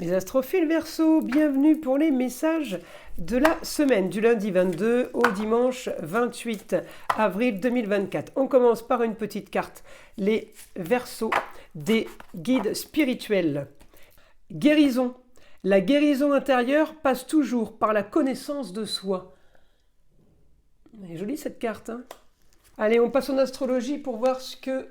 Les astrophiles Verseau, bienvenue pour les messages de la semaine, du lundi 22 au dimanche 28 avril 2024. On commence par une petite carte, les Verseaux des guides spirituels. Guérison. La guérison intérieure passe toujours par la connaissance de soi. Elle est jolie cette carte, hein? Allez, on passe en astrologie pour voir ce que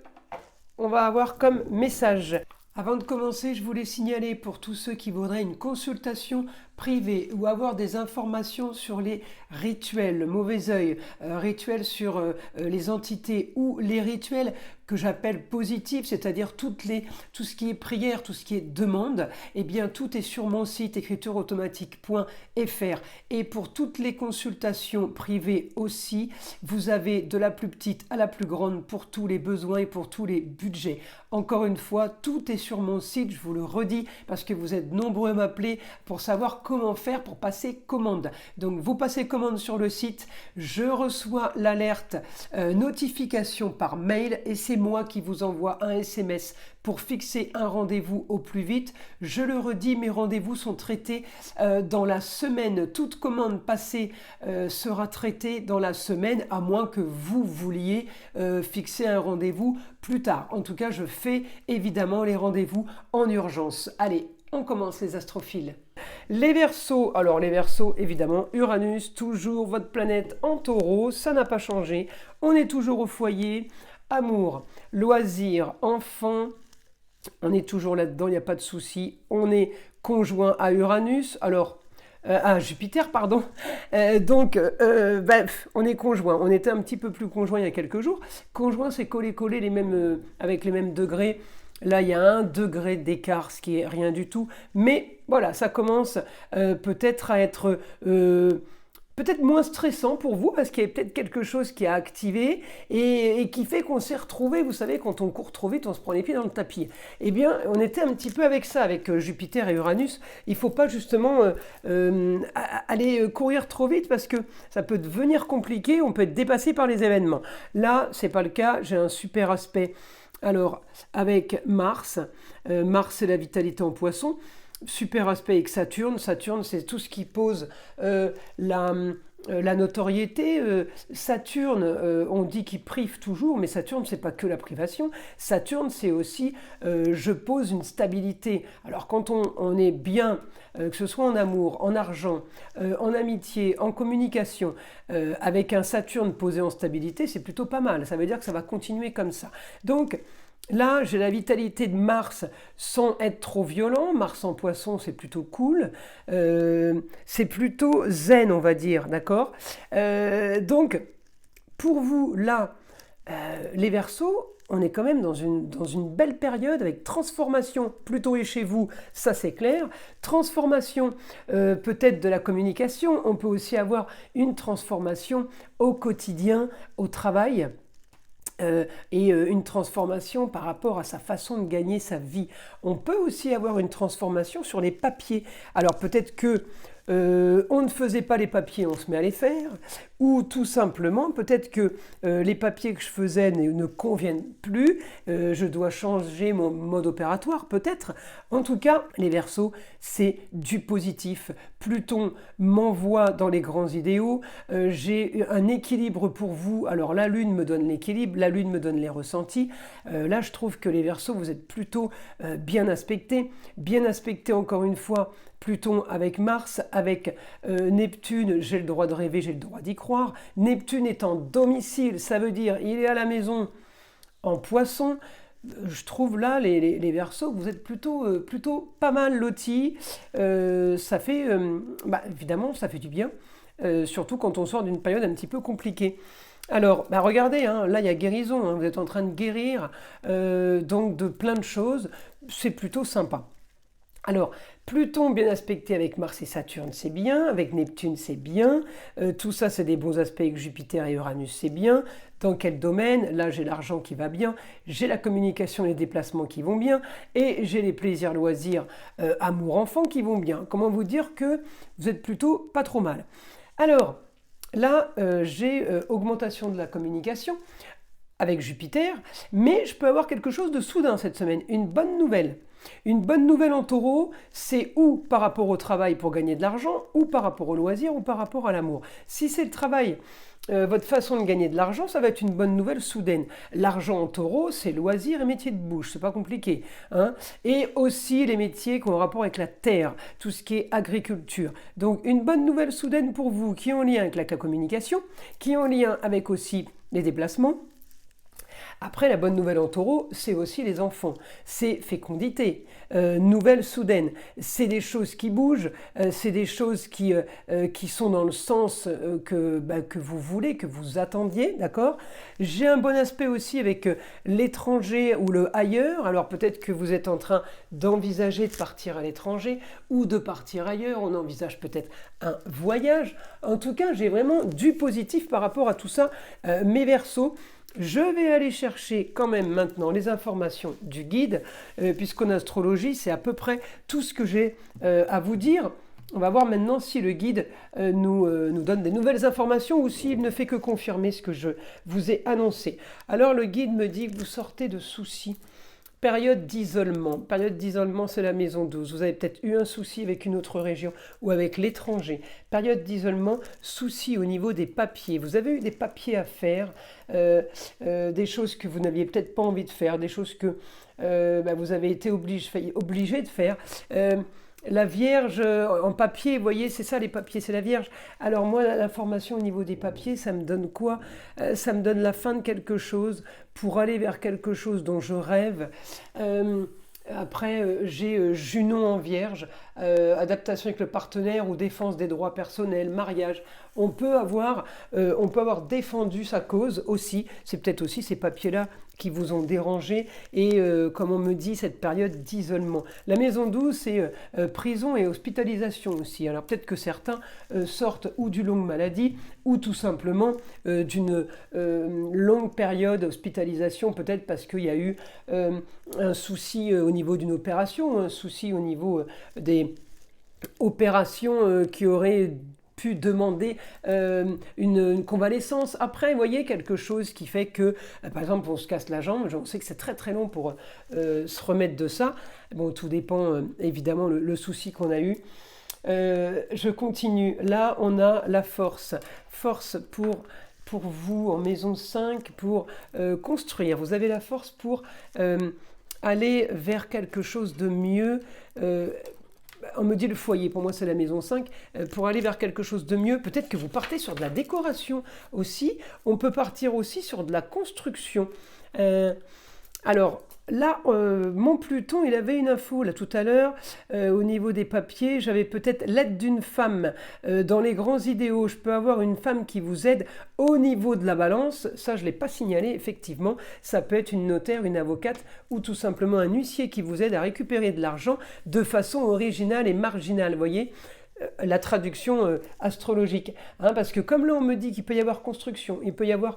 on va avoir comme message. Avant de commencer, je voulais signaler pour tous ceux qui voudraient une consultation privée ou avoir des informations sur les rituels, le mauvais œil, rituels sur les entités ou les rituels que j'appelle positifs, c'est-à-dire tout ce qui est prière, tout ce qui est demande, eh bien tout est sur mon site écritureautomatique.fr. Et pour toutes les consultations privées aussi, vous avez de la plus petite à la plus grande pour tous les besoins et pour tous les budgets. Encore une fois, tout est sur mon site, je vous le redis, parce que vous êtes nombreux à m'appeler pour savoir comment faire pour passer commande. Donc vous passez commande sur le site, je reçois l'alerte notification par mail et c'est moi qui vous envoie un SMS pour fixer un rendez-vous au plus vite. Je le redis, mes rendez-vous sont traités dans la semaine. Toute commande passée sera traitée dans la semaine, à moins que vous vouliez fixer un rendez-vous plus tard. En tout cas, je fais évidemment les rendez-vous en urgence. Allez, on commence les astrophiles. Les Verseaux, alors les Verseaux, évidemment, Uranus, toujours votre planète en taureau, ça n'a pas changé. On est toujours au foyer, amour, loisirs, enfants, on est toujours là-dedans, il n'y a pas de souci. On est conjoint à Uranus, alors à Jupiter, pardon. Bref, on est conjoint. On était un petit peu plus conjoint il y a quelques jours. Conjoint, c'est coller les mêmes, avec les mêmes degrés. Là, il y a 1 degré d'écart, ce qui est rien du tout. Mais voilà, ça commence peut-être à être peut-être moins stressant pour vous, parce qu'il y a peut-être quelque chose qui a activé et qui fait qu'on s'est retrouvé. Vous savez, quand on court trop vite, on se prend les pieds dans le tapis. Eh bien, on était un petit peu avec ça, avec Jupiter et Uranus. Il ne faut pas justement aller courir trop vite, parce que ça peut devenir compliqué, on peut être dépassé par les événements. Là, ce n'est pas le cas, j'ai un super aspect. Alors, avec Mars, Mars c'est la vitalité en Poisson, super aspect avec Saturne. Saturne, c'est tout ce qui pose la notoriété. Saturne, on dit qu'il prive toujours, mais Saturne, c'est pas que la privation. Saturne, c'est aussi je pose une stabilité. Alors, quand on est bien, que ce soit en amour, en argent, en amitié, en communication, avec un Saturne posé en stabilité, c'est plutôt pas mal. Ça veut dire que ça va continuer comme ça. Donc, là, j'ai la vitalité de Mars sans être trop violent. Mars en Poisson, c'est plutôt cool. C'est plutôt zen, on va dire, d'accord? Donc, pour vous, là, les Verseaux, on est quand même dans une belle période avec transformation. Plutôt et chez vous, ça c'est clair. Transformation peut-être de la communication. On peut aussi avoir une transformation au quotidien, au travail. Et une transformation par rapport à sa façon de gagner sa vie. On peut aussi avoir une transformation sur les papiers. Alors peut-être que on ne faisait pas les papiers, on se met à les faire, ou tout simplement, peut-être que les papiers que je faisais ne conviennent plus, je dois changer mon mode opératoire, peut-être. En tout cas, les Verseaux, c'est du positif. Pluton m'envoie dans les grands idéaux, j'ai un équilibre pour vous. Alors la Lune me donne l'équilibre, la Lune me donne les ressentis. Là, je trouve que les Verseaux, vous êtes plutôt bien aspectés encore une fois. Pluton avec Mars, avec Neptune, j'ai le droit de rêver, j'ai le droit d'y croire. Neptune est en domicile, ça veut dire il est à la maison en Poisson. Je trouve là, les Verseaux, vous êtes plutôt pas mal lotis. Ça fait, évidemment, ça fait du bien, surtout quand on sort d'une période un petit peu compliquée. Alors, regardez, hein, là il y a guérison, hein, vous êtes en train de guérir, donc de plein de choses, c'est plutôt sympa. Alors, Pluton bien aspecté avec Mars et Saturne, c'est bien. Avec Neptune, c'est bien. Tout ça, c'est des bons aspects avec Jupiter et Uranus, c'est bien. Dans quel domaine? Là, j'ai l'argent qui va bien. J'ai la communication et les déplacements qui vont bien. Et j'ai les plaisirs, loisirs, amour-enfant qui vont bien. Comment vous dire que vous êtes plutôt pas trop mal? Alors, là, j'ai augmentation de la communication. avec Jupiter, mais je peux avoir quelque chose de soudain cette semaine, une bonne nouvelle. Une bonne nouvelle en taureau, c'est ou par rapport au travail pour gagner de l'argent, ou par rapport au loisir, ou par rapport à l'amour. Si c'est le travail, votre façon de gagner de l'argent, ça va être une bonne nouvelle soudaine. L'argent en taureau, c'est loisir et métier de bouche, c'est pas compliqué, hein. Et aussi les métiers qui ont rapport avec la terre, tout ce qui est agriculture. Donc une bonne nouvelle soudaine pour vous, qui est en lien avec la communication, qui est en lien avec aussi les déplacements. Après, la bonne nouvelle en taureau, c'est aussi les enfants. C'est fécondité, nouvelle soudaine. C'est des choses qui bougent, c'est des choses qui sont dans le sens que vous voulez, que vous attendiez, d'accord? J'ai un bon aspect aussi avec l'étranger ou le ailleurs. Alors peut-être que vous êtes en train d'envisager de partir à l'étranger ou de partir ailleurs. On envisage peut-être un voyage. En tout cas, j'ai vraiment du positif par rapport à tout ça. Mes Verseaux, je vais aller chercher quand même maintenant les informations du guide, puisqu'en astrologie, c'est à peu près tout ce que j'ai à vous dire. On va voir maintenant si le guide nous donne des nouvelles informations ou s'il ne fait que confirmer ce que je vous ai annoncé. Alors le guide me dit que vous sortez de soucis. Période d'isolement. Période d'isolement, c'est la maison 12. Vous avez peut-être eu un souci avec une autre région ou avec l'étranger. Période d'isolement, souci au niveau des papiers. Vous avez eu des papiers à faire, des choses que vous n'aviez peut-être pas envie de faire, des choses que vous avez été obligé de faire. La Vierge en papier, vous voyez, c'est ça les papiers, c'est la Vierge. Alors moi, l'information au niveau des papiers, ça me donne quoi? Ça me donne la fin de quelque chose pour aller vers quelque chose dont je rêve. Après, j'ai Junon en Vierge, adaptation avec le partenaire ou défense des droits personnels, mariage. On peut avoir défendu sa cause aussi. C'est peut-être aussi ces papiers-là qui vous ont dérangé et, comme on me dit, cette période d'isolement. La maison 12, c'est prison et hospitalisation aussi. Alors peut-être que certains sortent ou d'une longue maladie ou tout simplement d'une longue période d'hospitalisation, peut-être parce qu'il y a eu un souci au niveau d'une opération, un souci au niveau des opérations qui auraient pu demander une convalescence. Après, vous voyez, quelque chose qui fait que, par exemple, on se casse la jambe, on sait que c'est très très long pour se remettre de ça. Bon, tout dépend évidemment le souci qu'on a eu. Je continue. Là, on a la force. Force pour vous en maison 5, pour construire. Vous avez la force pour aller vers quelque chose de mieux. On me dit le foyer, pour moi c'est la maison 5, pour aller vers quelque chose de mieux. Peut-être que vous partez sur de la décoration aussi. On peut partir aussi sur de la construction. Alors là, mon Pluton, il avait une info là tout à l'heure au niveau des papiers. J'avais peut-être l'aide d'une femme dans les grands idéaux. Je peux avoir une femme qui vous aide au niveau de la balance. Ça, je ne l'ai pas signalé, effectivement. Ça peut être une notaire, une avocate ou tout simplement un huissier qui vous aide à récupérer de l'argent de façon originale et marginale, vous voyez, la traduction astrologique. Hein, parce que comme là on me dit qu'il peut y avoir construction, il peut y avoir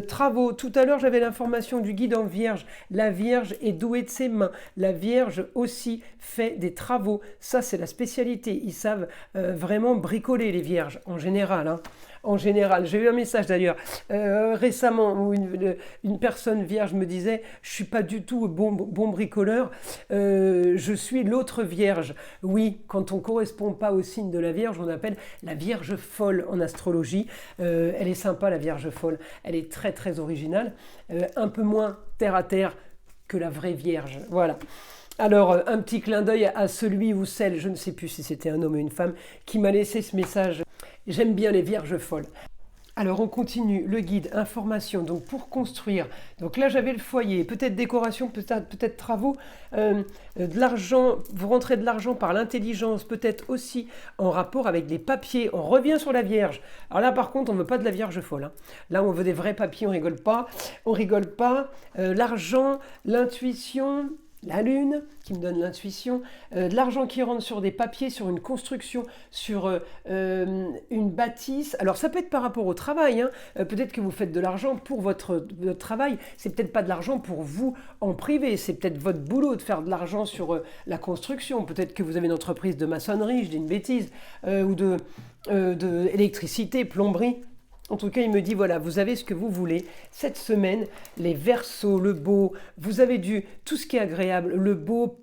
travaux. Tout à l'heure j'avais l'information du guide en Vierge. La Vierge est douée de ses mains. La Vierge aussi fait des travaux. Ça c'est la spécialité. Ils savent vraiment bricoler les Vierges en général. Hein. En général, j'ai eu un message d'ailleurs récemment où une personne vierge me disait « Je ne suis pas du tout bon bricoleur, je suis l'autre vierge ». Oui, quand on ne correspond pas au signe de la Vierge, on appelle la Vierge folle en astrologie. Elle est sympa, la Vierge folle. Elle est très très originale, un peu moins terre à terre que la vraie Vierge. Voilà. Alors, un petit clin d'œil à celui ou celle, je ne sais plus si c'était un homme ou une femme, qui m'a laissé ce message. J'aime bien les vierges folles. Alors, on continue. Le guide, information, donc pour construire. Donc là, j'avais le foyer, peut-être décoration, peut-être travaux, de l'argent. Vous rentrez de l'argent par l'intelligence, peut-être aussi en rapport avec des papiers. On revient sur la Vierge. Alors là, par contre, on ne veut pas de la Vierge folle. Hein. Là, on veut des vrais papiers, on rigole pas. On rigole pas. L'argent, l'intuition... La lune qui me donne l'intuition, de l'argent qui rentre sur des papiers, sur une construction, sur une bâtisse. Alors ça peut être par rapport au travail, hein. Peut-être que vous faites de l'argent pour votre travail, c'est peut-être pas de l'argent pour vous en privé, c'est peut-être votre boulot de faire de l'argent sur la construction. Peut-être que vous avez une entreprise de maçonnerie, je dis une bêtise, ou de électricité, plomberie. En tout cas, il me dit, voilà, vous avez ce que vous voulez. Cette semaine, les Verseaux, le beau, vous avez tout ce qui est agréable, le beau,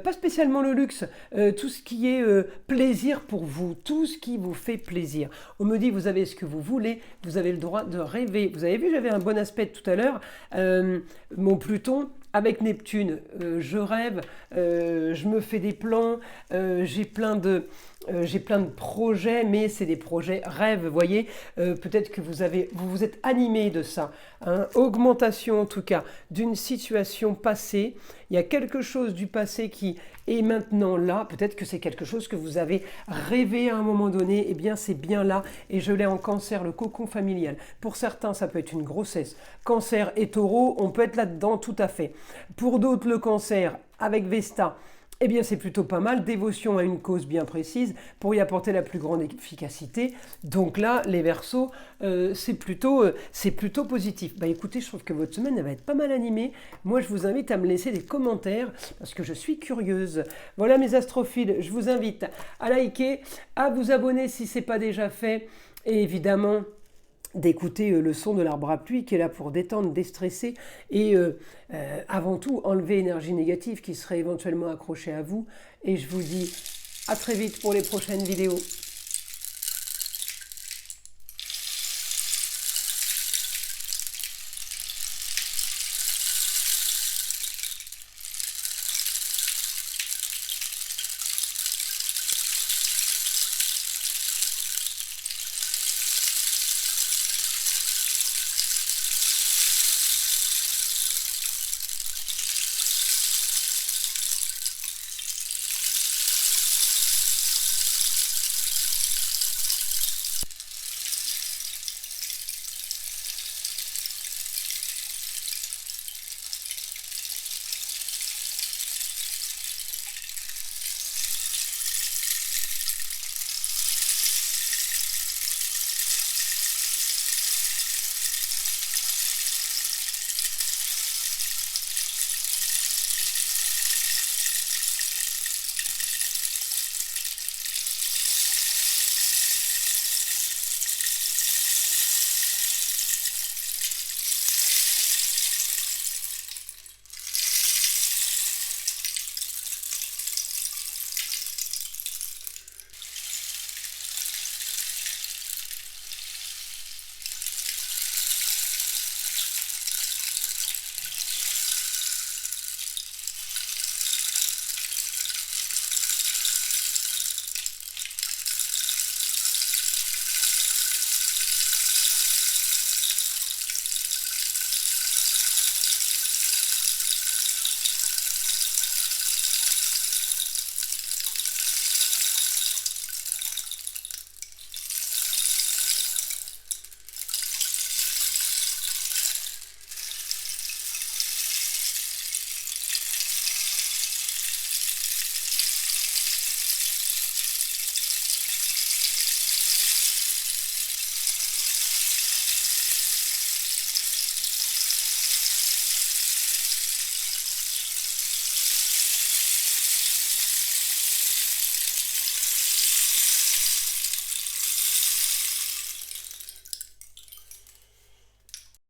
pas spécialement le luxe, tout ce qui est plaisir pour vous, tout ce qui vous fait plaisir. On me dit, vous avez ce que vous voulez, vous avez le droit de rêver. Vous avez vu, j'avais un bon aspect tout à l'heure. Mon Pluton, avec Neptune, je rêve, je me fais des plans, j'ai plein de projets, mais c'est des projets rêves, vous voyez. Peut-être que vous vous êtes animé de ça. Hein. Augmentation, en tout cas, d'une situation passée. Il y a quelque chose du passé qui est maintenant là. Peut-être que c'est quelque chose que vous avez rêvé à un moment donné. Eh bien, c'est bien là. Et je l'ai en Cancer, le cocon familial. Pour certains, ça peut être une grossesse. Cancer et Taureau, on peut être là-dedans tout à fait. Pour d'autres, le Cancer avec Vesta, eh bien c'est plutôt pas mal, dévotion à une cause bien précise pour y apporter la plus grande efficacité. Donc là, les Verseaux, c'est plutôt positif. Bah écoutez, je trouve que votre semaine elle va être pas mal animée. Moi, je vous invite à me laisser des commentaires parce que je suis curieuse. Voilà mes astrophiles, je vous invite à liker, à vous abonner si ce n'est pas déjà fait et évidemment d'écouter le son de l'arbre à pluie qui est là pour détendre, déstresser et avant tout enlever l'énergie négative qui serait éventuellement accrochée à vous. Et je vous dis à très vite pour les prochaines vidéos.